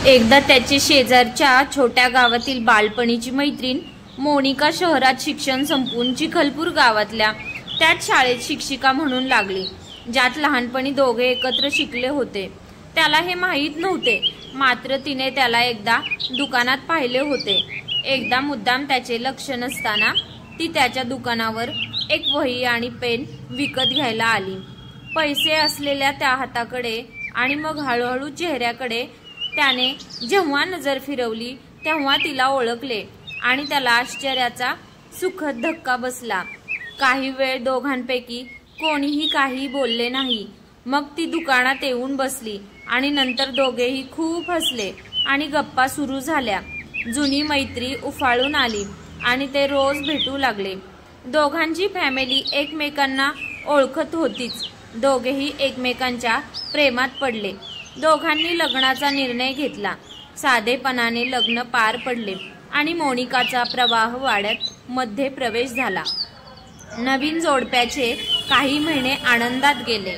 एकदा त्याची शेजारच्या छोट्या गावातील बालपणीची मैत्रीण मोनिका शहरात शिक्षण संपवून चिखलपूर गावातल्या त्याच शाळेत शिक्षिका म्हणून लागली, ज्यात लहानपणी दोघे एकत्र शिकले होते। त्याला हे माहीत नव्हते, मात्र तिने त्याला एकदा दुकानात पाहिले होते। एकदा मुद्दाम त्याचे लक्ष नसताना ती त्याच्या दुकानावर एक वही आणि पेन विकत घ्यायला आली। पैसे असलेल्या त्या हाताकडे आणि मग हळूहळू चेहऱ्याकडे त्याने जेव्हा नजर फिरवली तेव्हा तिला ओळखले आणि त्याला आश्चर्याचा सुखद धक्का बसला। काही वेळ दोघांपैकी कोणीही काही बोलले नाही। मग ती दुकानात येऊन बसली आणि नंतर दोघेही खूप हसले आणि गप्पा सुरू झाल्या। जुनी मैत्री उफाळून आली आणि ते रोज भेटू लागले। दोघांची फॅमिली एकमेकांना ओळखत होतीच। दोघेही एकमेकांच्या प्रेमात पडले। दोघांनी लग्नाचा निर्णय घेतला। साधेपणाने लग्न पार पडले आणि मोनिकाचा प्रवाह वाड्यात मध्ये प्रवेश झाला। नवीन जोडप्याचे काही महिने आनंदात गेले।